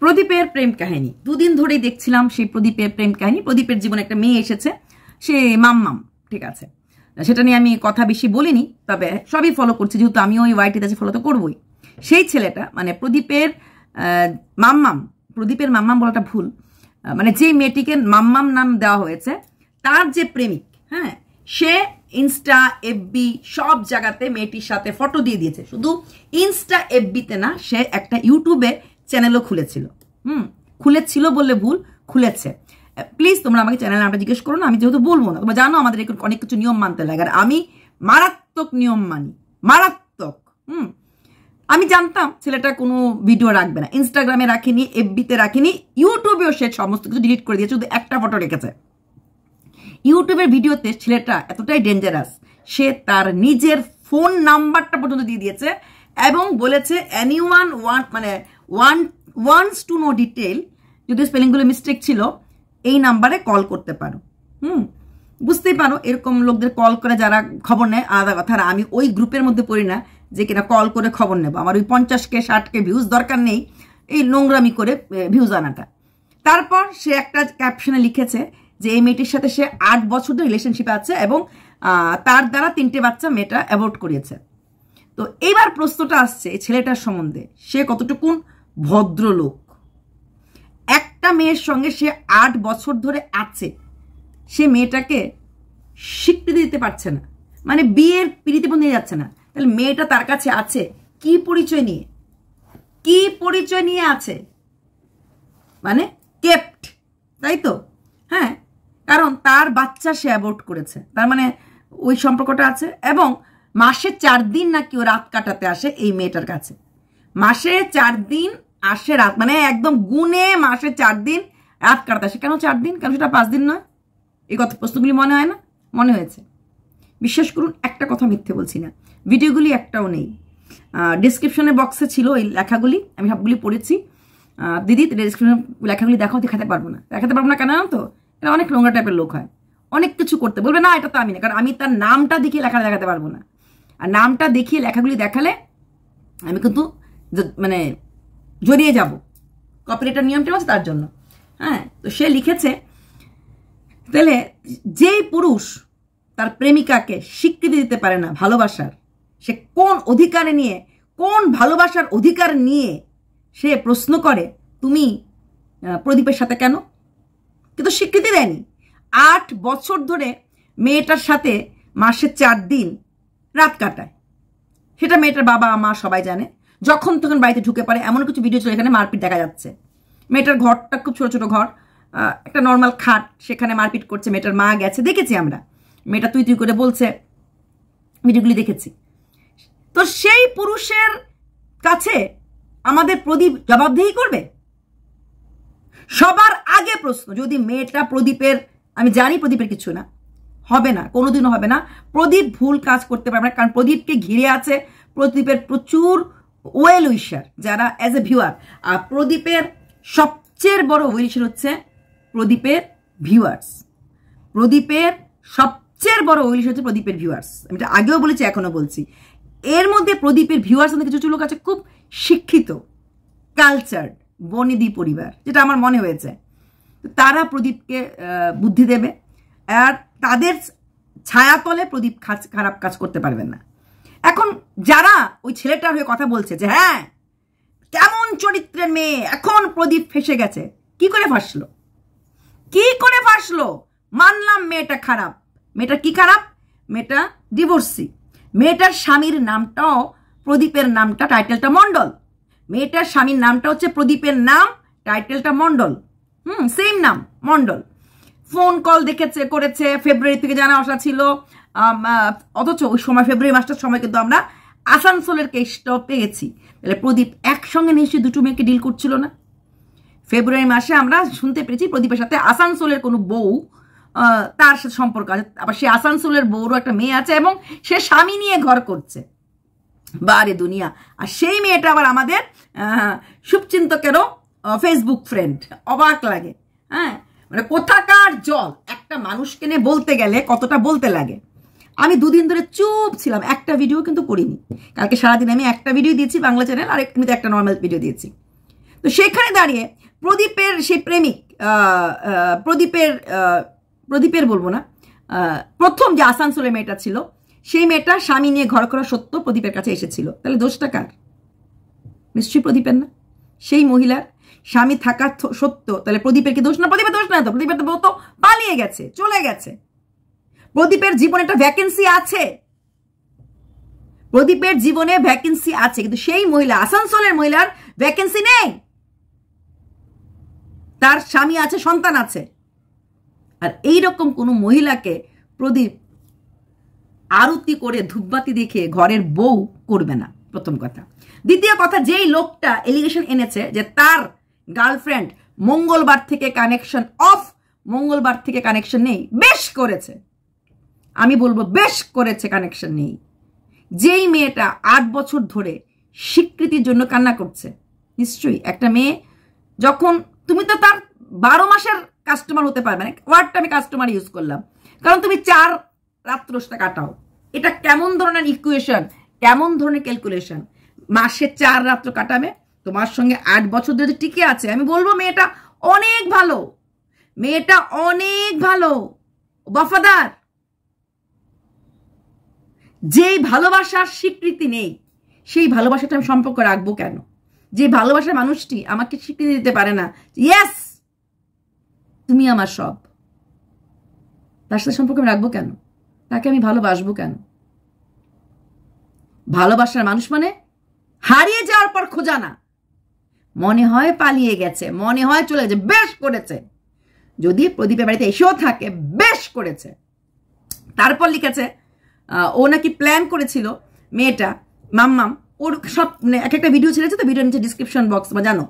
প্রদীপের প্রেম কাহিনী দুদিন ধরেই দেখছিলাম। সেই প্রদীপের প্রেম কাহিনী, প্রদীপের জীবনে একটা মেয়ে এসেছে, সে মাম্মাম, ঠিক আছে, সেটা নিয়ে আমি কথা বেশি বলিনি, তবে সবই ফলো করছি, যেহেতু আমিও ওই ওয়াইটিতে ফলো তো করবোই। সেই ছেলেটা মানে প্রদীপের মাম্মাম বলাটা ভুল, মানে যে মেয়েটিকে মাম্মাম নাম দেওয়া হয়েছে তার যে প্রেমিক, হ্যাঁ, সে ইনস্টা এফবি সব জায়গাতে মেয়েটির সাথে ফটো দিয়ে দিয়েছে। শুধু ইনস্টা এফবিতে না, সে একটা ইউটিউবে চ্যানেলও খুলেছিল। খুলেছিল বললে ভুল, খুলেছে। প্লিজ তোমরা আমাকে চ্যানেল নামটা জিজ্ঞেস করো না, আমি যেহেতু বলবো না। তোমরা জানো আমাদের অনেক কিছু নিয়ম মানতে লাগে, আর আমি মারাত্মক নিয়ম মানি, মারাত্মক। আমি জানতাম ছেলেটা কোনো ভিডিও রাখবে না, ইনস্টাগ্রামে রাখেনি, এফবিতে রাখেনি, ইউটিউবেও সে সমস্ত কিছু ডিলিট করে দিয়েছে, শুধু একটা ফটো রেখেছে। ইউটিউবের ভিডিওতে ছেলেটা এতটাই ডেঞ্জারাস, সে তার নিজের ফোন নাম্বারটা পর্যন্ত দিয়ে দিয়েছে এবং বলেছে anyone wants to know detail, যদি স্পেলিংগুলো মিস্টেক ছিল, এই নাম্বারে কল করতে পারো। বুঝতেই পারো এরকম লোকদের কল করে যারা খবর নেয় আলাদা কথা, আর আমি ওই গ্রুপের মধ্যে পড়ি না যে কিনা কল করে খবর নেব। আমার ওই 50K 60K ভিউজ দরকার নেই এই নোংরামি করে ভিউজ আনাটা। তারপর সে একটা ক্যাপশনে লিখেছে যে এই মেয়েটির সাথে সে 8 বছর ধরে রিলেশনশিপে আছে এবং তার দ্বারা 3টে বাচ্চা মেয়েটা অ্যাবর্ট করিয়েছে। তো এইবার প্রশ্নটা আসছে এই ছেলেটার সম্বন্ধে, সে কতটুকুন ভদ্রলোক। একটা মেয়ের সঙ্গে সে 8 বছর ধরে আছে, সে মেয়েটাকে স্বীকৃতি দিতে পারছে না, মানে বিয়ের পিড়িতে নিয়ে যাচ্ছে না। তাহলে মেয়েটা তার কাছে আছে কি পরিচয় নিয়ে? কি পরিচয় নিয়ে আছে? মানে কেপ্ট, তাই তো? হ্যাঁ, কারণ তার বাচ্চা সে অ্যাবর্ট করেছে, তার মানে ওই সম্পর্কটা আছে। এবং মাসে 4 দিন নাকি ও রাত কাটাতে আসে এই মেয়েটার কাছে। মাসে 4 দিন আসে রাত, মানে একদম গুনে মাসে 4 দিন রাত কাটাতে আসে। কেন 4 দিন? কেন সেটা 5 দিন নয়? এই কথা প্রশ্নগুলি মনে হয় না? মনে হয়েছে। বিশ্বাস করুন একটা কথা মিথ্যে বলছি না, ভিডিওগুলি একটাও নেই। ডিসক্রিপশনের বক্সে ছিল এই লেখাগুলি, আমি সবগুলি পড়েছি। দিদি ডিসক্রিপশনের লেখাগুলি দেখাও, দেখাতে পারবো না কেন জানো তো? এটা অনেক নোংরা টাইপের লোক হয়, অনেক কিছু করতে বলবে, না এটা তো আমি না, কারণ আমি তার নামটা দেখিয়ে লেখা দেখাতে পারবো না। আর নামটা দেখিয়ে লেখাগুলি দেখালে আমি কিন্তু মানে জড়িয়ে যাব, কপিরাইটের নিয়মটা আছে তার জন্য। হ্যাঁ, তো সে লিখেছে, তাহলে যেই পুরুষ তার প্রেমিকাকে স্বীকৃতি দিতে পারে না ভালোবাসার, সে কোন অধিকারে নিয়ে, কোন ভালোবাসার অধিকার নিয়ে সে প্রশ্ন করে তুমি প্রদীপের সাথে কেন? কিন্তু স্বীকৃতি দেয়নি। 8 বছর ধরে মেয়েটার সাথে মাসে 4 দিন রাত কাটায়, সেটা মেয়েটার বাবা মা সবাই জানে। যখন তখন বাড়িতে ঢুকে পড়ে, এমন কিছু ভিডিও চলে এখানে মারপিট দেখা যাচ্ছে। মেয়েটার ঘরটা খুব ছোট ছোট ঘর, একটা নর্মাল খাট, সেখানে মারপিট করছে। মেয়েটার মা গেছে, দেখেছি আমরা, মেয়েটা তুই তুই করে বলছে, ভিডিওগুলি দেখেছি। তো সেই পুরুষের কাছে আমাদের প্রদীপ জবাবদিহি করবে? সবার আগে প্রশ্ন, যদি মেয়েটা প্রদীপের, আমি জানি প্রদীপের কিছু না, হবে না, কোনোদিনও হবে না, প্রদীপ ভুল কাজ করতে পারবে না, কারণ প্রদীপকে ঘিরে আছে প্রদীপের প্রচুর ওয়েল উইশার যারা অ্যাজ এ ভিউয়ার। আর প্রদীপের সবচেয়ে বড় উইশার হচ্ছে প্রদীপের ভিউয়ার্স। প্রদীপের সবচেয়ে বড় উইশ হচ্ছে প্রদীপের ভিউয়ার্স। আমি এটা আগেও বলেছি, এখনো বলছি। এর মধ্যে প্রদীপের ভিউয়ার্স মধ্যে কিছু লোক আছে খুব শিক্ষিত, কালচার্ড, বনেদি পরিবার, যেটা আমার মনে হয়েছে। তারা প্রদীপকে বুদ্ধি দেবে, আর তাদের ছায়াতলে প্রদীপ খারাপ কাজ করতে পারবেন না। এখন যারা ওই ছেলেটার হয়ে কথা বলছে যে হ্যাঁ কেমন চরিত্রের মেয়ে, এখন প্রদীপ ফেসে গেছে, কি করে ফাঁসলো? কি করে ফাঁসলো? মানলাম মেয়েটা খারাপ, মেয়েটা কি খারাপ? মেয়েটা ডিভোর্সি। মেয়েটার স্বামীর নামটাও প্রদীপের নামটা, টাইটেলটা মণ্ডল। মেয়েটার স্বামীর নামটা হচ্ছে প্রদীপের নাম, টাইটেলটা মণ্ডল। সেম নাম, মণ্ডল। ফোন কল দেখেছে, করেছে, ফেব্রুয়ারি থেকে জানা আসা ছিল। অথচ ওই সময় ফেব্রুয়ারি মাসটার সময় কিন্তু আমরা আসানসোলের কেসটাও পেয়েছি। তাহলে প্রদীপ একসঙ্গে নিশ্চয়ই দুটো মেয়েকে ডিল করছিল না? ফেব্রুয়ারি মাসে আমরা শুনতে পেরেছি প্রদীপের সাথে আসানসোলের কোনো বউ, তার সাথে সম্পর্ক আছে, আবার সে আসানসোলের বউরও একটা মেয়ে আছে এবং সে স্বামী নিয়ে ঘর করছে। বারে দুনিয়া! আর সেই মেয়েটা আবার আমাদের শুভচিন্তকেরও ফেসবুক ফ্রেন্ড। অবাক লাগে। হ্যাঁ, মানে কোথাকার জল একটা মানুষকে নিয়ে বলতে গেলে কতটা বলতে লাগে। আমি 2 দিন ধরে চুপ ছিলাম, একটা ভিডিও কিন্তু করিনি। কালকে সারাদিন আমি একটা ভিডিও দিয়েছি বাংলা চ্যানেল, আর এমনিতে একটা নর্মাল ভিডিও দিয়েছি। তো সেখানে দাঁড়িয়ে প্রদীপের সেই প্রেমিক প্রদীপের বলবো না, প্রথম যে আসানসোলের মেয়েটা ছিল, সেই মেয়েটা স্বামী নিয়ে ঘর করা সত্য প্রদীপের কাছে এসেছিল। তাহলে দোষটা কার? নিশ্চয়ই প্রদীপের না। সেই মহিলার স্বামী থাকা সত্য, তাহলে প্রদীপের কি দোষ না? প্রদীপের দোষ না তো, প্রদীপের তো বউ তো পালিয়ে গেছে, চলে গেছে। প্রদীপের জীবনে একটা ভ্যাকেন্সি আছে, প্রদীপের জীবনে ভ্যাকেন্সি আছে, কিন্তু সেই মহিলা, আসানসোলের মহিলার ভ্যাকেন্সি নেই। তার স্বামী আছে, সন্তান আছে। আর এইরকম কোনো মহিলাকে প্রদীপ আরতি করে ধূপবাতি দেখে ঘরের বউ করবে না, প্রথম কথা। দ্বিতীয় কথা, যেই লোকটা এলিগেশন এনেছে যে তার গার্লফ্রেন্ড মঙ্গলবার থেকে কানেকশন অফ, মঙ্গলবার থেকে কানেকশন নেই, বেশ করেছে, আমি বলবো বেশ করেছে, কানেকশন নেই। যেই মেয়েটা 8 বছর ধরে স্বীকৃতির জন্য কান্না করছে, নিশ্চয়ই একটা মেয়ে যখন, তুমি তো তার 12 মাসের কাস্টমার হতে পারবে না, ওয়ার্ডটা আমি কাস্টমার ইউজ করলাম, কারণ তুমি 4 রাত্রটা কাটাও। এটা কেমন ধরনের ইকুয়েশন, কেমন ধরনের ক্যালকুলেশন? মাসে 4 রাত্র কাটাবে, তোমার সঙ্গে 8 বছর ধরে টিকে আছে। আমি বলবো মেয়েটা অনেক ভালো, মেয়েটা অনেক ভালো, বফাদার। যেই ভালোবাসার স্বীকৃতি নেই, সেই ভালোবাসাটা আমি সম্পর্ক রাখবো কেন? যে ভালোবাসার মানুষটি আমাকে স্বীকৃতি দিতে পারে না, ইয়েস তুমি আমার সব, তার সাথে সম্পর্ক আমি রাখবো কেন? তাকে আমি ভালোবাসবো কেন? ভালোবাসার মানুষ মানে হারিয়ে যাওয়ার পর খোঁজা না, মনে হয় পালিয়ে গেছে, মনে হয় চলে গেছে, বেশ করেছে। যদি প্রদীপের বাড়িতে এসেও থাকে, বেশ করেছে। তারপর লিখেছে ও নাকি প্ল্যান করেছিল, মেয়েটা মাম্মাম, ওর সব এক একটা ভিডিও ছেড়েছে, তো ভিডিও নিচে ডিসক্রিপশন বক্স বা জানো,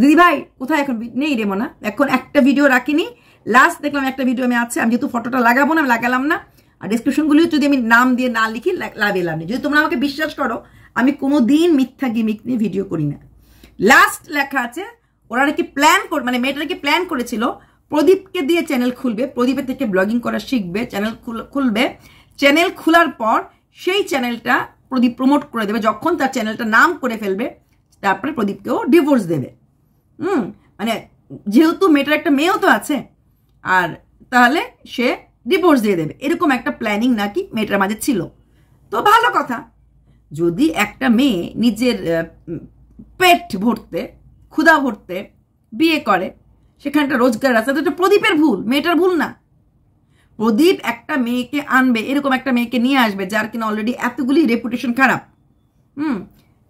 দিদি ভাই কোথায় এখন নেই রে মনা, এখন একটা ভিডিও রাখিনি, লাস্ট দেখলাম একটা ভিডিও আমি আছে, আমি যেহেতু ফটোটা লাগাবো না, আমি লাগালাম না। আর ডিসক্রিপশনগুলিও যদি আমি নাম দিয়ে না লিখি, লাভ নেই। যদি তোমরা আমাকে বিশ্বাস করো, আমি কোনো দিন মিথ্যা গিমিক নিয়ে ভিডিও করি না। লাস্ট লেখা আছে ওরা নাকি প্ল্যান মানে মেয়েটা নাকি প্ল্যান করেছিল প্রদীপকে দিয়ে চ্যানেল খুলবে, প্রদীপের থেকে ব্লগিং করা শিখবে, চ্যানেল খুলবে, চ্যানেল খোলার পর সেই চ্যানেলটা প্রদীপ প্রমোট করে দেবে, যখন তার চ্যানেলটা নাম করে ফেলবে তারপরে প্রদীপকেও ডিভোর্স দেবে। মানে যেহেতু মেয়েটার একটা মেয়েও তো আছে, আর তাহলে সে ডিভোর্স দিয়ে দেবে, এরকম একটা প্ল্যানিং নাকি মেয়েটার মাঝে ছিল। তো ভালো কথা, যদি একটা মেয়ে নিজের পেট ভরতে, ক্ষুধা ভরতে বিয়ে করে, সেখানে একটা রোজগার আছে, তো এটা প্রদীপের ভুল, মেয়েটার ভুল না। প্রদীপ একটা মেয়েকে আনবে, এরকম একটা মেয়েকে নিয়ে আসবে যার কিনা অলরেডি এতগুলি রেপুটেশন খারাপ,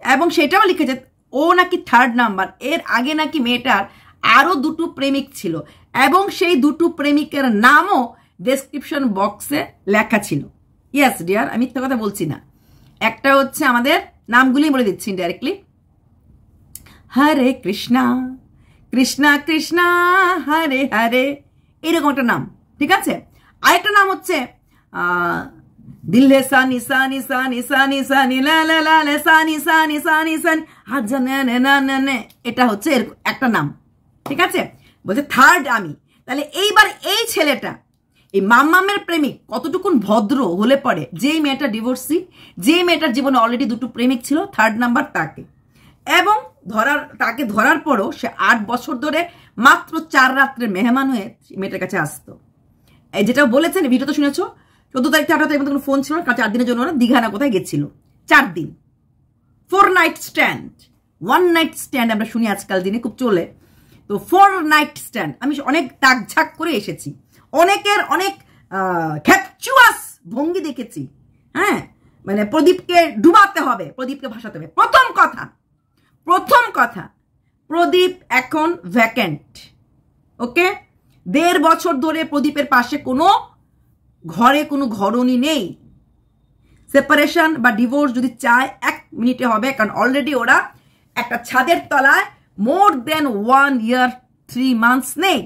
এবং সেটাও লিখেছে ও নাকি 3rd নাম্বার। এর আগে নাকি মেয়েটার আরো 2টো প্রেমিক ছিল, এবং সেই 2টো প্রেমিকের নামও ডেসক্রিপশন বক্সে লেখা ছিল। ইয়েস ডিয়ার, আমি মিথ্যা কথা বলছি না। একটা হচ্ছে, আমাদের নামগুলি বলে দিচ্ছি ডাইরেক্টলি, হরে কৃষ্ণা কৃষ্ণা কৃষ্ণা হরে হরে, এরকম একটা নাম, ঠিক আছে। আরেকটা নাম হচ্ছে দিল্লে সানি সানি সানি সানি সানি লা লা লা লা সানি সানি সানি সানি হাজা নে নে না নে নে, এটা হচ্ছে একটা নাম, ঠিক আছে। বলছে 3rd আমি। তাহলে এইবার এই ছেলেটা, এই মাম্মামের প্রেমিক কতটুকুন ভদ্র হলে পরে, যেই মেয়েটা ডিভোর্সি, যে মেয়েটার জীবনে অলরেডি 2টো প্রেমিক ছিল, 3rd নাম্বার তাকে, এবং তাকে ধরার পরও সে 8 বছর ধরে মাত্র 4 রাত্রের মেহমান হয়ে মেয়েটার কাছে আসতো। এই যেটা বলেছেন ভিডিও তো শুনেছো, 14 তারিখ 18 তারিখ কোনো ফোন ছিল না, 4 দিনের জন্য ওরা দীঘা না কোথায় গেছিল, 4 দিন, 4 নাইট স্ট্যান্ড, 1 নাইট স্ট্যান্ড আমরা শুনি আজকাল দিনে খুব চলে, তো 4 নাইট স্ট্যান্ড। আমি অনেক তাকঝাক করে এসেছি, অনেকের অনেক খ্যাপচুয়াস ভঙ্গি দেখেছি, হ্যাঁ, মানে প্রদীপকে ডুবাতে হবে, প্রদীপকে ভাসাতে হবে। প্রথম কথা প্রদীপ এখন ভ্যাকেন্ট, ওকে। 1.5 বছর ধরে প্রদীপের পাশে কোনো ঘরে কোনো ঘরণী নেই। সেপারেশন বা ডিভোর্স যদি চায় 1 মিনিটে হবে, কারণ অলরেডি ওরা একটা ছাদের তলায় মোর দেন 1 ইয়ার 3 মান্থস নেই।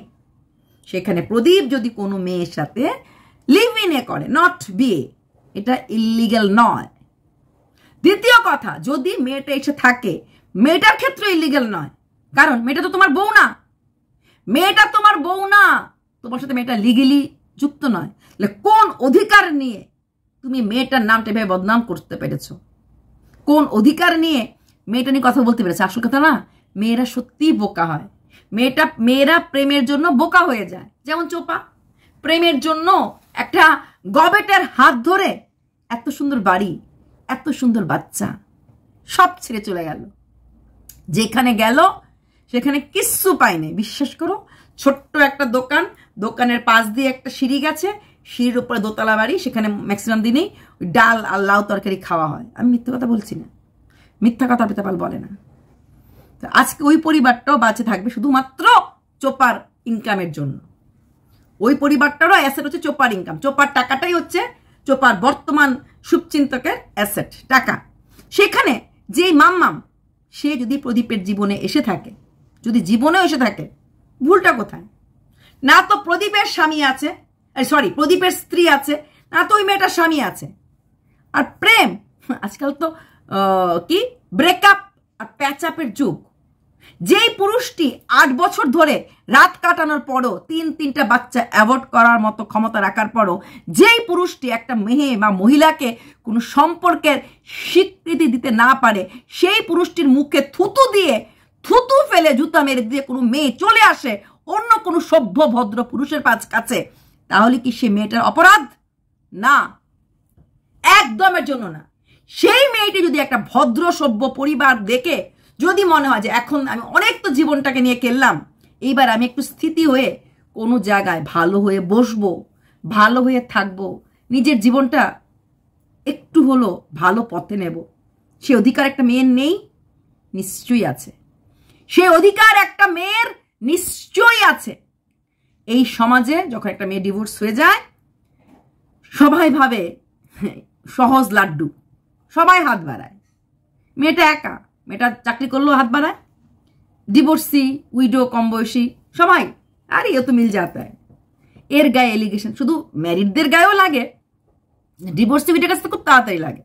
সেখানে প্রদীপ যদি কোনো মেয়ের সাথে লিভ ইনে করে, নট বিয়ে, এটা ইলিগাল নয়। দ্বিতীয় কথা, যদি মেয়েটা এসে থাকে, মেয়েটার ক্ষেত্রে ইলিগাল নয়, কারণ মেয়েটা তো তোমার বউ না, মেয়েটা তোমার বউ না, তোমার সাথে মেয়েটা লিগেলি যুক্ত নয়। তাহলে কোন অধিকার নিয়ে তুমি মেয়েটার নামটা ভেবে বদনাম করতে পেরেছো? কোন অধিকার নিয়ে মেয়েটা নিয়ে কথা বলতে পেরেছো? আসল কথা না, মেয়েরা সত্যিই বোকা হয়। মেয়েরা প্রেমের জন্য বোকা হয়ে যায়। যেমন চোপা প্রেমের জন্য একটা গবেটের হাত ধরে এত সুন্দর বাড়ি, এত সুন্দর বাচ্চা সব ছেড়ে চলে গেল। যেখানে গেল সেখানে কিচ্ছু পায়নি। বিশ্বাস করো, ছোট্ট একটা দোকানের পাশ দিয়ে একটা সিঁড়ি গেছে, সিঁড়ির উপরে দোতলা বাড়ি, সেখানে ম্যাক্সিমাম দিনেই ডাল আর লাউ তরকারি খাওয়া হয়। আমি মিথ্যা কথা বলছি না, মিথ্যা কথা পেতাপাল বলে না। আজকে ওই পরিবারটাও বাঁচে থাকবে শুধুমাত্র চোপার ইনকামের জন্য। ওই পরিবারটারও অ্যাসেট হচ্ছে চোপার ইনকাম। চোপার টাকাটাই হচ্ছে চোপার বর্তমান শুভচিন্তকের অ্যাসেট, টাকা। সেখানে যেই মাম্মাম সে যদি প্রদীপের জীবনে এসে থাকে, যদি জীবনেও এসে থাকে, ভুলটা কোথায়? না তো প্রদীপের স্বামী আছে, সরি প্রদীপের স্ত্রী আছে, না তো ওই মেয়েটার স্বামী আছে। আর প্রেম, আজকাল তো কি ব্রেকআপ আর প্যাচআপের যুগ। যেই পুরুষটি 8 বছর ধরে রাত কাটানোর পরও 3-3টা বাচ্চা অ্যাভয়েড করার মতো ক্ষমতা রাখার পরও যেই পুরুষটি একটা মেয়ে বা মহিলাকে কোনো সম্পর্কের স্বীকৃতি দিতে না পারে, সেই পুরুষটির মুখে থুতু ফেলে জুতা মেরে দিয়ে কোনো মেয়ে চলে আসে অন্য কোনো সভ্য ভদ্র পুরুষের কাছে, তাহলে কি সে মেয়েটার অপরাধ? না, একদমের জন্য না। সেই মেয়েটি যদি একটা ভদ্র সভ্য পরিবার দেখে যদি মনে হয় যে এখন আমি অনেক তো জীবনটাকে নিয়ে খেললাম, এইবার আমি একটু স্থিতি হয়ে কোনো জায়গায় ভালো হয়ে বসবো, ভালো হয়ে থাকবো, নিজের জীবনটা একটু হলো ভালো পথে নেব, সে অধিকার একটা মেয়ের নেই? নিশ্চয়ই আছে। সে অধিকার একটা মেয়ের নিশ্চয়ই আছে। এই সমাজে যখন একটা মেয়ে ডিভোর্স হয়ে যায়, সবাই ভাবে সহজ লাড্ডু, সবাই হাত বাড়ায়। মেয়েটা একা, মেয়েটা চাকরি করলেও হাত বাড়ায়, ডিভোর্সি, উইডো, কম বয়সী সবাই, আরে এ তো মিল যাতা হয়। এর গায়ে এলিগেশন শুধু ম্যারিডদের গায়েও লাগে, ডিভোর্সি উইডোর কাছে তো খুব তাড়াতাড়ি লাগে।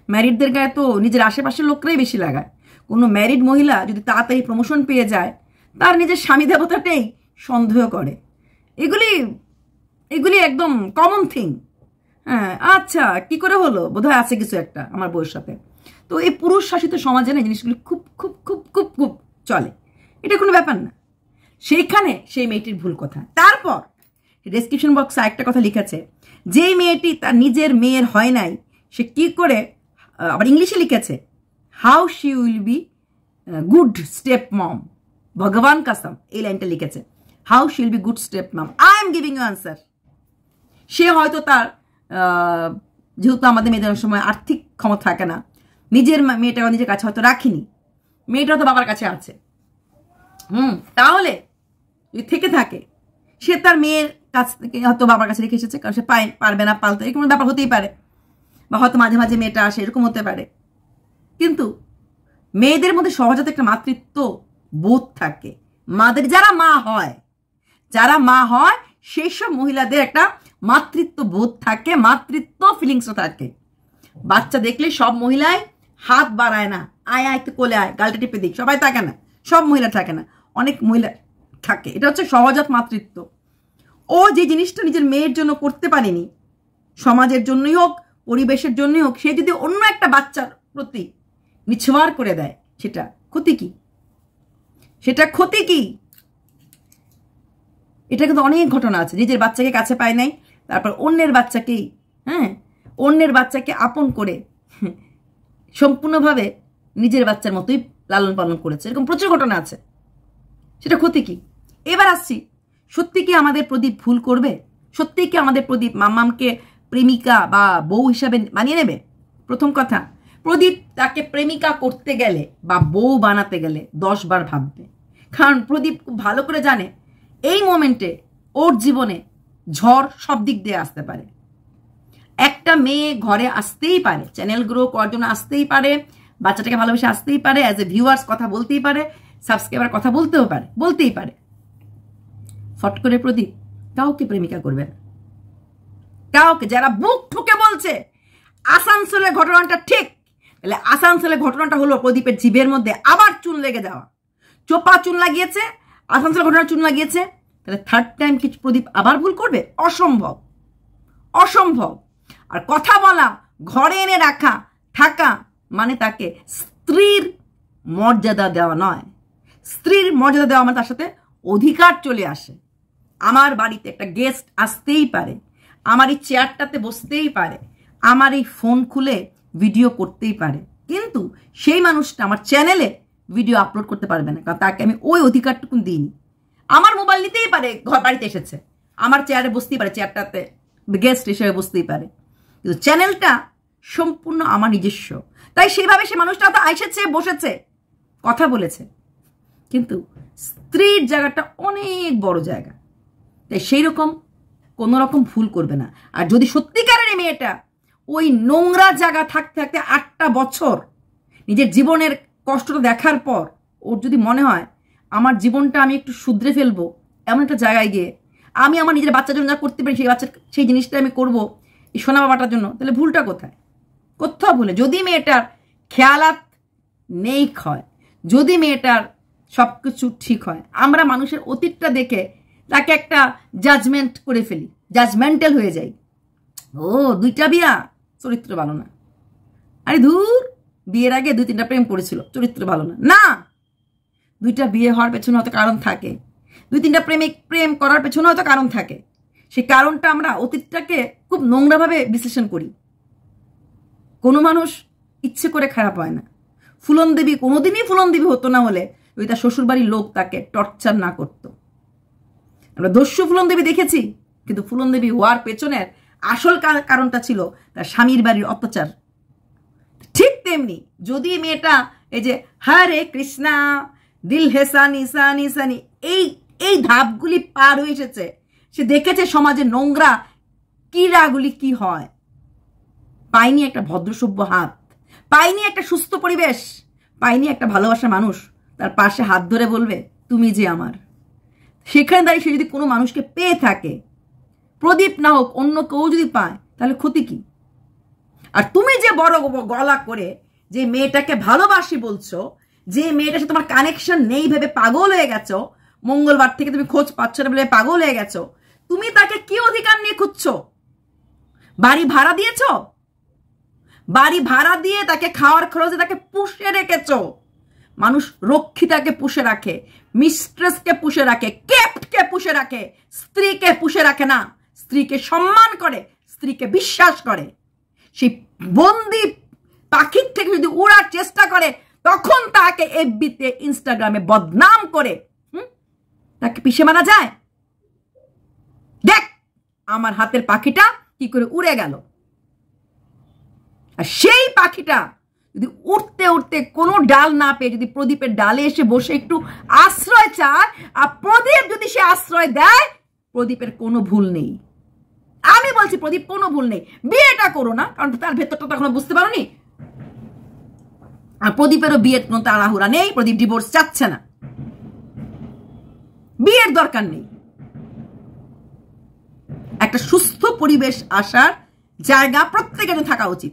ম্যারিডদের গায়ে তো নিজের আশেপাশের লোকরাই বেশি লাগায়। কোনো ম্যারিড মহিলা যদি তাড়াতাড়ি প্রমোশন পেয়ে যায়, তার নিজের স্বামী দেবতাটাই সন্দেহ করে। এগুলি একদম কমন থিং। হ্যাঁ, আচ্ছা কি করে হলো, বোধহয় আছে কিছু একটা আমার বউয়ের সাথে। তো এই পুরুষ শাসিত সমাজে না জিনিসগুলি খুব খুব খুব খুব খুব চলে। এটা কোনো ব্যাপার না। সেইখানে সেই মেয়েটির ভুল কথা। তারপর ডেসক্রিপশন বক্সে একটা কথা লিখেছে, যেই মেয়েটি তার নিজের মেয়ের হয় নাই, সে কি করে, আবার ইংলিশে লিখেছে, how she will be good step mom, ভগবান কাসম এই লাইনটা লিখেছে, how she will be good step mom. I am giving you answer. সে হয়তো তার যেহেতু আমাদের মেয়েদের সময় আর্থিক ক্ষমতা থাকে না, নিজের মেয়েটা নিজের কাছে হয়তো রাখিনি, মেয়েটা তো বাবার কাছে আছে। তাহলে যদি থেকে থাকে, সে তার মেয়ের কাছ থেকে হয়তো বাবার কাছে রেখে এসেছে, কারণ সে পারবে না পালতে, এরকম ব্যাপার হতেই পারে। বা হয়তো মাঝে মাঝে মেয়েটা আসে, এরকম হতে পারে। কিন্তু মেয়েদের মধ্যে সহজত একটা মাতৃত্ব বোধ থাকে। যারা মা হয় সেই সব মহিলাদের একটা মাতৃত্ব বোধ থাকে, মাতৃত্ব ফিলিংসও থাকে। বাচ্চা দেখলে সব মহিলাই হাত বাড়ায় না, আয় একটু কোলে আয়, গালটা টিপে দিক, সবাই থাকে না, সব মহিলা থাকে না, অনেক মহিলা থাকে। এটা হচ্ছে সহজাত মাতৃত্ব। ও যে জিনিসটা নিজের মেয়ের জন্য করতে পারেনি, সমাজের জন্যই হোক, পরিবেশের জন্যই হোক, সে যদি অন্য একটা বাচ্চার প্রতি নিছাওয়ার করে দেয়, সেটা ক্ষতি কি? এটা কিন্তু অনেক ঘটনা আছে। নিজের বাচ্চাকে কাছে পায় নাই, তারপর অন্যের বাচ্চাকে আপন করে সম্পূর্ণভাবে নিজের বাচ্চার মতোই লালন পালন করেছে, এরকম প্রচুর ঘটনা আছে। সেটা ক্ষতি কি? এবার আসছি, সত্যি কি আমাদের প্রদীপ ভুল করবে? সত্যি কি আমাদের প্রদীপ মাম্মামকে প্রেমিকা বা বউ হিসাবে মানিয়ে নেবে? প্রথম কথা, প্রদীপ তাকে প্রেমিকা করতে গেলে বা বউ বানাতে গেলে 10 বার ভাববে। কারণ প্রদীপ খুব ভালো করে জানে এই মোমেন্টে ওর জীবনে ঝড় সব দিক দিয়ে আসতে পারে। একটা মেয়ে ঘরে আসতেই পারে, চ্যানেল গ্রো করার জন্য আসতেই পারে, বাচ্চাটাকে ভালোবেসে আসতেই পারে, অ্যাজ এ ভিউয়ার্স কথা বলতেই পারে, সাবস্ক্রাইবার কথা বলতেই পারে। ফট করে প্রদীপ কাউকে প্রেমিকা করবে না, কাউকে। যারা বুক ঠুকে বলছে আসানসোলের ঘটনাটা ঠিক, তাহলে আসানসোলের ঘটনাটা হলো প্রদীপের জিভের মধ্যে আবার চুন লেগে যাওয়া। চোপা চুন লাগিয়েছে, আসানসোলের ঘটনা চুন লাগিয়েছে, তাহলে থার্ড টাইম কিছু প্রদীপ আবার ভুল করবে? অসম্ভব। আর কথা বলা, ঘরে এনে থাকা মানে তাকে স্ত্রীর মর্যাদা দেওয়া নয়। স্ত্রীর মর্যাদা দেওয়া মানে তার সাথে অধিকার চলে আসে। আমার বাড়িতে একটা গেস্ট আসতেই পারে, আমার এই চেয়ারটাতে বসতেই পারে, আমার এই ফোন খুলে ভিডিও করতেই পারে, কিন্তু সেই মানুষটা আমার চ্যানেলে ভিডিও আপলোড করতে পারবে না, কারণ তাকে আমি ওই অধিকারটুকু দিইনি। আমার মোবাইল নিতেই পারে, ঘর বাড়িতে এসেছে, আমার চেয়ারে বসতেই পারে, চেয়ারটাতে গেস্ট হিসেবে বসতেই পারে, কিন্তু চ্যানেলটা সম্পূর্ণ আমার নিজস্ব। তাই সেইভাবে সে মানুষটা তো এসেছে, বসেছে, কথা বলেছে, কিন্তু স্ত্রীর জায়গাটা অনেক বড় জায়গা। তাই সেই রকম কোনো রকম ভুল করবে না। আর যদি সত্যিকারের মেয়েটা ওই নোংরা জায়গা থাকতে থাকতে 8টা বছর নিজের জীবনের কষ্টটা দেখার পর ওর যদি মনে হয় আমার জীবনটা আমি একটু শুধরে ফেলবো, এমন একটা জায়গায় গিয়ে আমি আমার নিজের বাচ্চার জন্য যা করতে পারি সেই জিনিসটা আমি করবো এই সোনা বাবাটার জন্য, তাহলে ভুলটা কোথায়? কোথাও ভুলে। যদি মেয়েটার খেয়ালাত নেই হয়, যদি মেয়েটার সব কিছু ঠিক হয়, আমরা মানুষের অতীতটা দেখে তাকে একটা জাজমেন্ট করে ফেলি, জাজমেন্টাল হয়ে যাই। ও 2টা বিয়া, চরিত্র ভালো না। আরে ধুর, বিয়ের আগে 2-3টা প্রেম করেছিল, চরিত্র ভালো না। না, 2টা বিয়ে হওয়ার পেছনে হয়তো কারণ থাকে, 2-3টা প্রেম করার পেছনে হয়তো কারণ থাকে। সেই কারণটা আমরা অতীতটাকে খুব নোংরাভাবে বিশ্লেষণ করি। কোনো মানুষ ইচ্ছে করে খারাপ হয় না। ফুলন দেবী কোনোদিনই ফুলন দেবী হতো না হলে ওই তার শ্বশুরবাড়ির লোক তাকে টর্চার না করত। আমরা দস্যু ফুলন দেবী দেখেছি, কিন্তু ফুলন দেবী হওয়ার পেছনের আসল কারণটা ছিল তার স্বামীর বাড়ির অত্যাচার। ঠিক তেমনি যদি মেয়েটা এই যে হরে কৃষ্ণা দিল হেসানি সানি সানি এই ধাপগুলি পার হয়ে এসেছে, সে দেখেছে সমাজে নোংরা কিরাগুলি কি হয়, পাইনি একটা ভদ্রসভ্য হাত, পাইনি একটা সুস্থ পরিবেশ, পাইনি একটা ভালোবাসা মানুষ তার পাশে হাত ধরে বলবে তুমি যে আমার। সেখানে দাঁড়িয়ে সে যদি কোনো মানুষকে পেয়ে থাকে, প্রদীপ না হোক অন্য কেউ যদি পায়, তাহলে ক্ষতি কি? আর তুমি যে বড় গলা করে যে মেয়েটাকে ভালোবাসি বলছো, যে মেয়েটার সাথে তোমার কানেকশন নেই ভেবে পাগল হয়ে গেছো, মঙ্গলবার থেকে তুমি খোঁজ পাচ্ছ না বলে পাগল হয়ে গেছো, তুমি তাকে কি অধিকার নিয়ে খুঁজছো? বাড়ি ভাড়া দিয়েছ, বাড়ি ভাড়া দিয়ে তাকে খাওয়ার খরচে তাকে পুষে রেখেছ। মানুষ রক্ষিতাকে পুষে রাখে, মিস্ট্রেসকে পুষে রাখে, কেপ্টকে পুষে রাখে, স্ত্রীকে পুষে রাখে না। স্ত্রীকে সম্মান করে, স্ত্রীকে বিশ্বাস করে। সেই বন্দি পাখির থেকে যদি উড়ার চেষ্টা করে, তখন তাকে এফবিতে ইনস্টাগ্রামে বদনাম করে তাকে পিষে মারা যায়। দেখ আমার হাতের পাখিটা কি করে উড়ে গেল। আর সেই পাখিটা যদি উঠতে উঠতে কোনো ডাল না পেয়ে যদি প্রদীপের ডালে এসে বসে একটু আশ্রয় চায়, আর প্রদীপ যদি সে আশ্রয় দেয়, প্রদীপের কোনো ভুল নেই। আমি বলছি প্রদীপ কোনো ভুল নেই, বিয়েটা করো না, কারণ তার ভেতরটা তো এখনো বুঝতে পারোনি। আর প্রদীপেরও বিয়ের কোনো তাড়াহুড়া নেই, প্রদীপ ডিভোর্স চাচ্ছে না, বিয়ের দরকার নেই। একটা সুস্থ পরিবেশ আসার জায়গা প্রত্যেকের থাকা উচিত,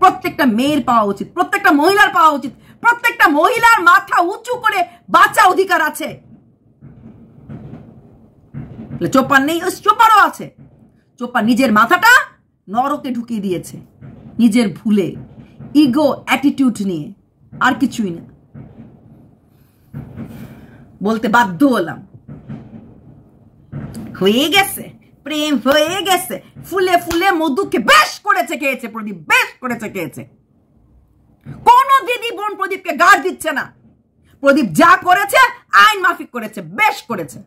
প্রত্যেকটা মেয়ের পাওয়া উচিত, প্রত্যেকটা মহিলার পাওয়া উচিত। প্রত্যেকটা মহিলার মাথা উঁচু করে বাঁচা অধিকার আছে। চোপার নেই, চোপারও আছে। চোপা নিজের মাথাটা নরকে ঢুকিয়ে দিয়েছে নিজের ভুলে, ইগো অ্যাটিটিউড নিয়ে, আর কিছুই না। বলতে বাধ্য হলাম, হয়ে গেছে প্রেম, হয়ে গেছে। ফুলে ফুলে মধুকে বেশ করেছে খেয়েছে প্রদীপ, বেশ করেছে খেয়েছে। কোন দিদি বোন প্রদীপকে গার্ড দিচ্ছে না। প্রদীপ যা করেছে আইন মাফিক করেছে, বেশ করেছে।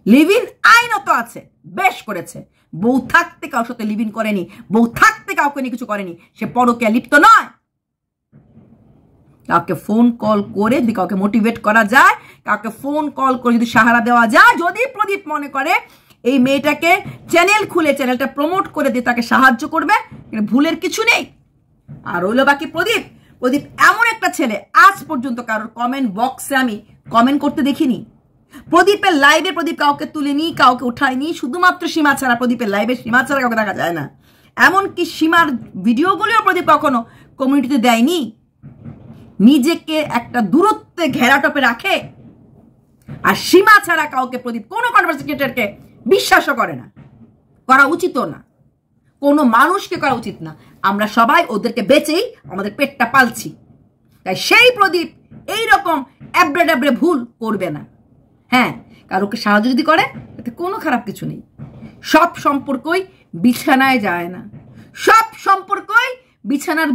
লিভ ইন আইনত আছে, বেশ করেছে। বউ থাকতে কারোর সাথে লিভ ইন করেনি, বউ থাকতে কাউকে নিয়ে কিছু করেনি, সে পরকীয়া লিপ্ত নয়। কাউকে ফোন কল করে যদি কাউকে মোটিভেট করা যায়, কাউকে ফোন কল করে যদি সাহারা দেওয়া যায়, যদি প্রদীপ মনে করে এই মেয়েটাকে চ্যানেল খুলে চ্যানেলটা প্রমোট করে দিয়ে তাকে সাহায্য করবে, ভুলের কিছু নেই। আর রইল বাকি প্রদীপ। প্রদীপ এমন একটা ছেলে, আজ পর্যন্ত কারোর কমেন্ট বক্সে আমি কমেন্ট করতে দেখিনি। প্রদীপের লাইভে প্রদীপ কাউকে তুলেনি, কাউকে উঠায়নি, শুধুমাত্র সীমা ছাড়া। প্রদীপের লাইভে সীমা ছাড়া কাউকে দেখা যায় না। এমনকি সীমার ভিডিওগুলিও প্রদীপ কখনো কমিউনিটিতে দেয়নি। নিজেকে একটা দূরত্বে ঘেরাটপে রাখে। আর সীমা ছাড়া কাউকে প্রদীপ কোনো কনভারসেশনকে বিশ্বাসও করে না, করা উচিতও না, কোনো মানুষকে করা উচিত না। আমরা সবাই ওদেরকে বেচেই আমাদের পেটটা পালছি। তাই সেই প্রদীপ এইরকম অ্যাবড়ে ড্যাবড়ে ভুল করবে না। হ্যাঁ, কারোকে সাহায্য যদি করে এতে কোনো খারাপ কিছু নেই। সব সম্পর্কই বিছানায় যায় না, সব সম্পর্কই বিছানার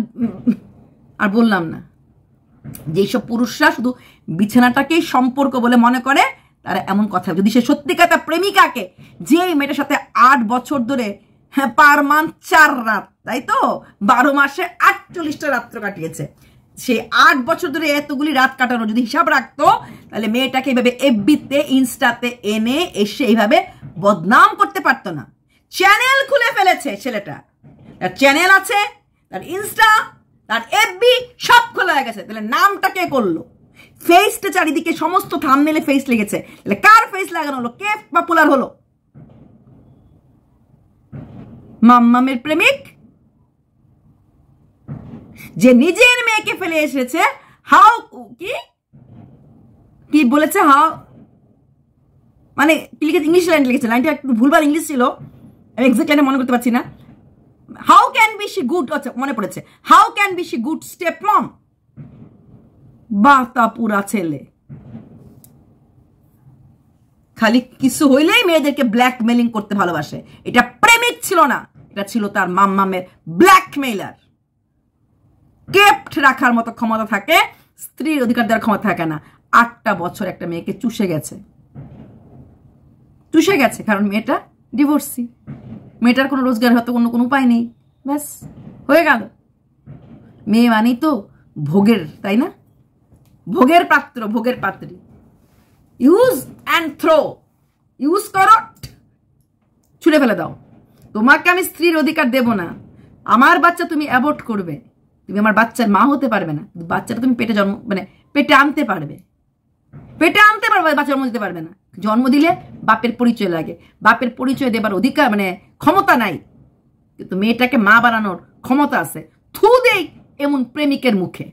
আর বললাম না। যেসব পুরুষরা শুধু বিছানাটাকেই সম্পর্ক বলে মনে করে তারা এমন কথা, যদি সে সত্যিকার তার প্রেমিকাকে, যে মেয়েটার সাথে 8 বছর ধরে পার মান্থ 4 রাত, তাই তো 12 মাসে 48টা রাত্র কাটিয়েছে, সে 8 বছর ধরে এতগুলি রাত কাটানো যদি হিসাব রাখতো, তাহলে মেয়েটাকে এইভাবে এফবিতে ইনস্টাতে এনে এসে এইভাবে বদনাম করতে পারতো না। চ্যানেল খুলে ফেলেছে ছেলেটা, তার চ্যানেল আছে, তার ইনস্টা, তার এফবি সব খোলা হয়ে গেছে। তাহলে নামটা কে করলো? ফেসটা চারিদিকে সমস্ত থাম্বনেলে ফেস লেগেছে, তাহলে কার ফেস লাগানো হলো? কে পপুলার হলো? মাম্মামের প্রেমিক, যে নিজের মেয়েকে ফেলে এসেছে। হাউ কি বলেছে? হাউ মানে কি লিখেছে? ইংলিশ লাইন লিখেছে, লাইনটা একটু ভুলভাল ইংলিশ ছিল, আমি এক্সাক্ট লাইনে মনে করতে পারছি না। How can be she good, আচ্ছা মনে পড়েছে, how can be she good step mom. বাতা পুরা ছেলে, খালি কিছু হইলেই মেয়েদেরকে ব্ল্যাকমেলিং করতে ভালোবাসে। এটা প্রেমিক ছিল না, এটা ছিল তার মাম্মামের ব্ল্যাকমেইলার। কেপ্ট রাখার মতো ক্ষমতা থাকে, স্ত্রীর অধিকার দেওয়ার ক্ষমতা থাকে না। 8টা বছর একটা মেয়েকে চুষে গেছে, কারণ মেয়েটা ডিভোর্সি, মেয়েটার কোনো রোজগার হয়তো কোনো উপায় নেই, ব্যাস হয়ে গেল। মেয়ে মানেই তো ভোগের, তাই না? ভোগের পাত্র, ভোগের পাত্রী। ইউজ অ্যান্ড থ্রো, ইউজ করো, ছুঁড়ে ফেলে দাও। তোমাকে আমি স্ত্রীর অধিকার দেব না। আমার বাচ্চা তুমি অ্যাবর্ট করবে, তুমি আমার বাচ্চার মা হতে পারবে না, বাচ্চাটা তুমি পেটে আনতে পারবে, বাচ্চা জন্ম দিতে পারবে না। জন্ম দিলে বাপের পরিচয় লাগে, বাপের পরিচয় দেবার অধিকার ক্ষমতা নাই, কিন্তু মেয়েটাকে মা বানানোর ক্ষমতা আছে। থু দেই এমন প্রেমিকের মুখে।